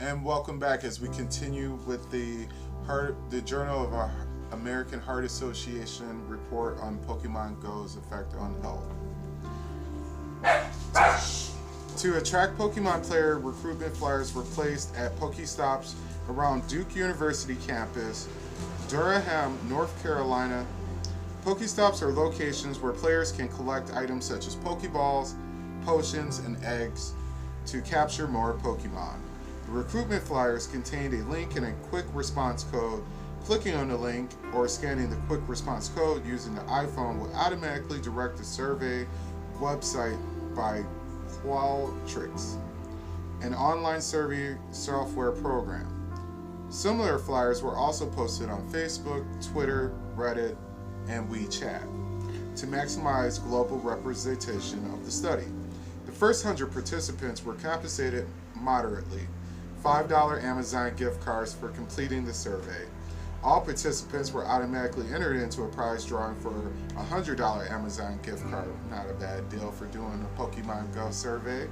And welcome back as we continue with the Journal of our American Heart Association report on Pokemon Go's effect on health. To attract Pokemon player recruitment flyers were placed at Pokestops around Duke University campus, Durham, North Carolina. Pokestops are locations where players can collect items such as Pokeballs, potions, and eggs to capture more Pokemon. The recruitment flyers contained a link and a quick response code. Clicking on the link or scanning the quick response code using the iPhone will automatically direct the survey website by Qualtrics, an online survey software program. Similar flyers were also posted on Facebook, Twitter, Reddit, and WeChat to maximize global representation of the study. The first 100 participants were compensated moderately, $5 Amazon gift cards for completing the survey. All participants were automatically entered into a prize drawing for a $100 Amazon gift card. Not a bad deal for doing a Pokemon Go survey.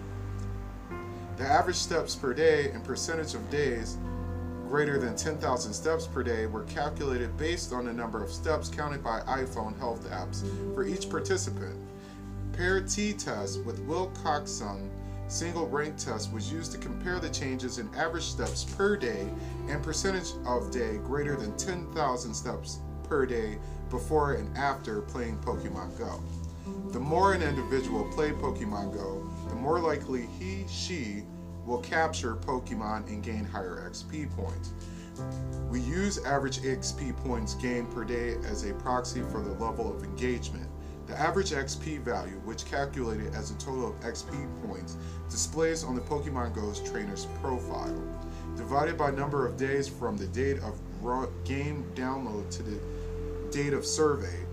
The average steps per day and percentage of days greater than 10,000 steps per day were calculated based on the number of steps counted by iPhone health apps for each participant. Paired t-test with Wilcoxon single rank test was used to compare the changes in average steps per day and percentage of day greater than 10,000 steps per day before and after playing Pokemon Go. The more an individual played Pokemon Go, the more likely she will capture Pokemon and gain higher XP points. We use average XP points gained per day as a proxy for the level of engagement. The average XP value, which calculated as a total of XP points, displays on the Pokemon Go's trainer's profile, divided by number of days from the date of game download to the date of survey.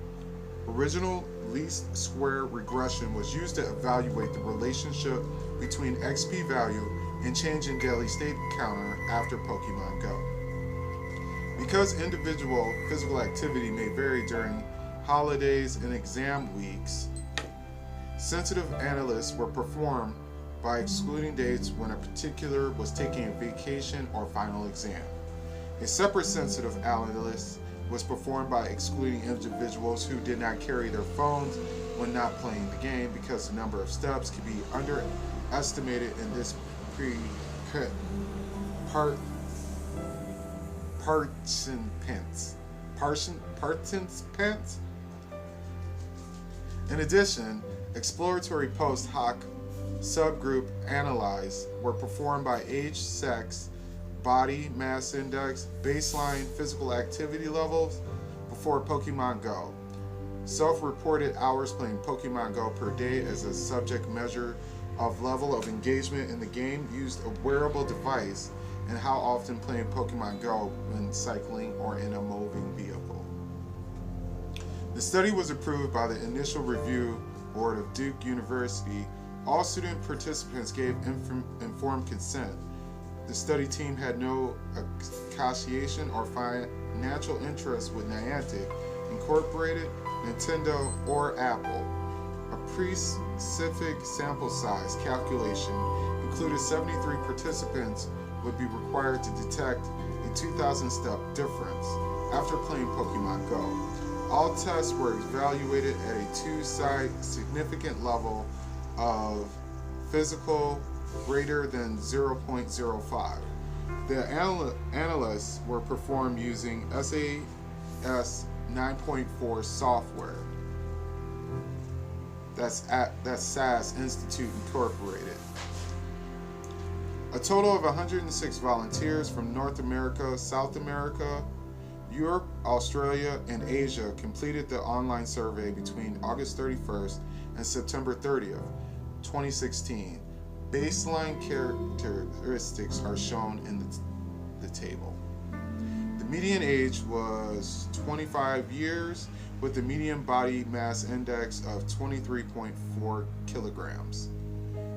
Original least square regression was used to evaluate the relationship between XP value and change in daily state counter after Pokemon Go. Because individual physical activity may vary during holidays and exam weeks, sensitive analysis were performed by excluding dates when a particular was taking a vacation or final exam. A separate sensitive analysis was performed by excluding individuals who did not carry their phones when not playing the game because the number of steps could be underestimated in this participants. In addition, exploratory post hoc subgroup analyses were performed by age, sex, body mass index, baseline physical activity levels before Pokemon Go. Self-reported hours playing Pokemon Go per day as a subject measure of level of engagement in the game used a wearable device and how often playing Pokemon Go when cycling or in a moving vehicle. The study was approved by the Initial Review Board of Duke University. All student participants gave informed consent. The study team had no association or financial interest with Niantic, Incorporated, Nintendo, or Apple. A pre-specific sample size calculation included 73 participants would be required to detect a 2,000 step difference after playing Pokemon Go. All tests were evaluated at a two-side significant level of physical greater than 0.05. The analyses were performed using SAS 9.4 software. That's SAS Institute Incorporated. A total of 106 volunteers from North America, South America, Europe, Australia, and Asia completed the online survey between August 31st and September 30th, 2016. Baseline characteristics are shown in the table. The median age was 25 years with a median body mass index of 23.4 kilograms.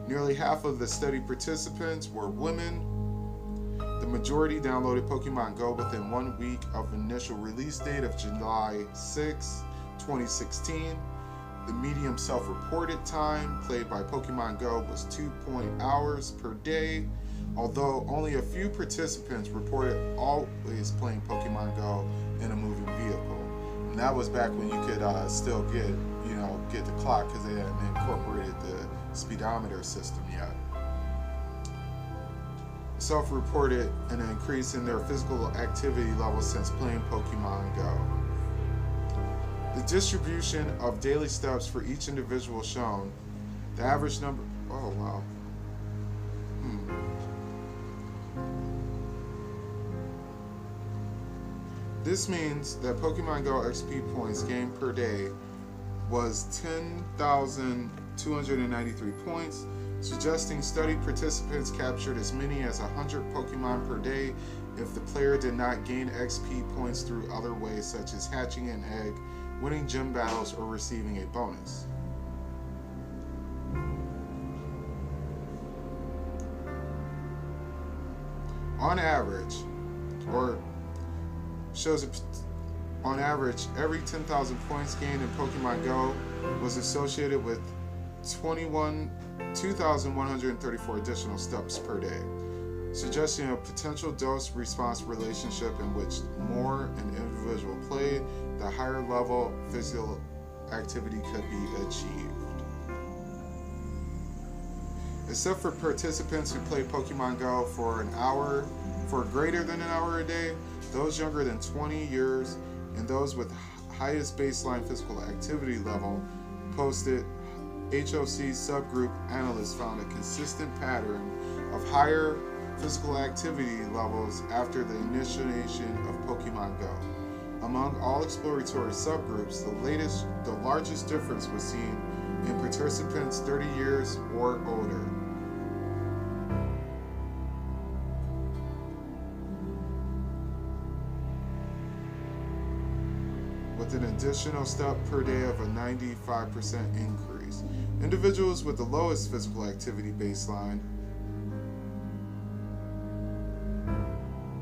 Nearly half of the study participants were women. The majority downloaded Pokemon Go within 1 week of initial release date of July 6, 2016. The medium self-reported time played by Pokemon Go was 2 hours per day. although only a few participants reported always playing Pokemon Go in a moving vehicle. And that was back when you could still get the clock, because they hadn't incorporated the speedometer system yet. Self-reported an increase in their physical activity levels since playing Pokemon Go. The distribution of daily steps for each individual shown. The average number. Oh wow. This means that Pokemon Go XP points gained per day was 10,293 points, suggesting study participants captured as many as 100 Pokemon per day if the player did not gain XP points through other ways such as hatching an egg, winning gym battles, or receiving a bonus. On average, every 10,000 points gained in Pokemon Go was associated with 2,134 additional steps per day, suggesting a potential dose-response relationship in which the more an individual played, the higher level physical activity could be achieved. Except for participants who play Pokemon Go for greater than an hour a day, those younger than 20 years, and those with highest baseline physical activity level, posted HOC subgroup analysts found a consistent pattern of higher physical activity levels after the initiation of Pokemon Go. Among all exploratory subgroups, the largest difference was seen in participants 30 years or older. With an additional step per day of a 95% increase. Individuals with the lowest physical activity baseline,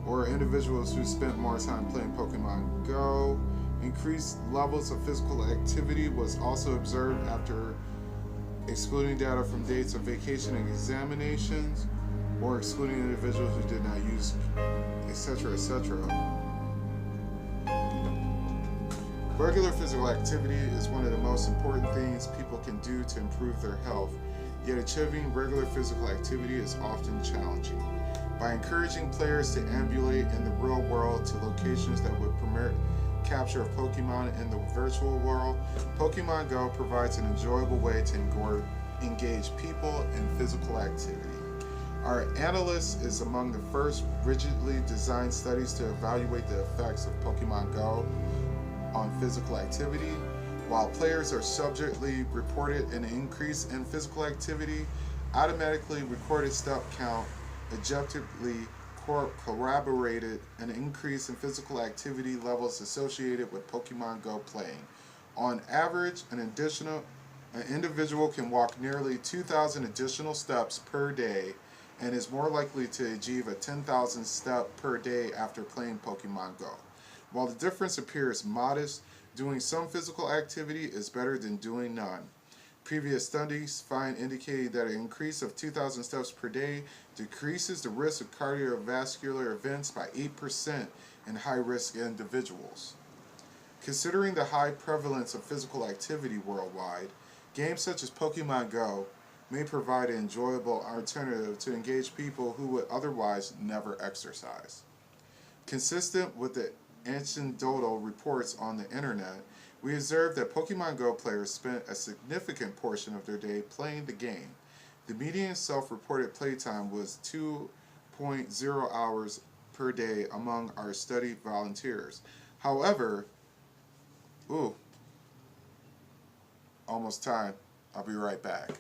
or individuals who spent more time playing Pokemon Go, increased levels of physical activity was also observed after excluding data from dates of vacation and examinations, or excluding individuals who did not use, etc., etc. Regular physical activity is one of the most important things people can do to improve their health, yet achieving regular physical activity is often challenging. By encouraging players to ambulate in the real world to locations that would permit capture of Pokemon in the virtual world, Pokemon Go provides an enjoyable way to engage people in physical activity. Our analyst is among the first rigidly designed studies to evaluate the effects of Pokemon Go on physical activity. While players are subjectively reported an increase in physical activity, automatically recorded step count objectively corroborated an increase in physical activity levels associated with Pokemon Go playing. On average, an individual can walk nearly 2,000 additional steps per day and is more likely to achieve a 10,000 step per day after playing Pokemon Go. While the difference appears modest, doing some physical activity is better than doing none. Previous studies indicated that an increase of 2,000 steps per day decreases the risk of cardiovascular events by 8% in high-risk individuals. Considering the high prevalence of physical activity worldwide, games such as Pokemon Go may provide an enjoyable alternative to engage people who would otherwise never exercise. Consistent with the anecdotal reports on the internet, we observed that Pokemon Go players spent a significant portion of their day playing the game. The median self-reported playtime was 2.0 hours per day among our study volunteers. However, almost time. I'll be right back.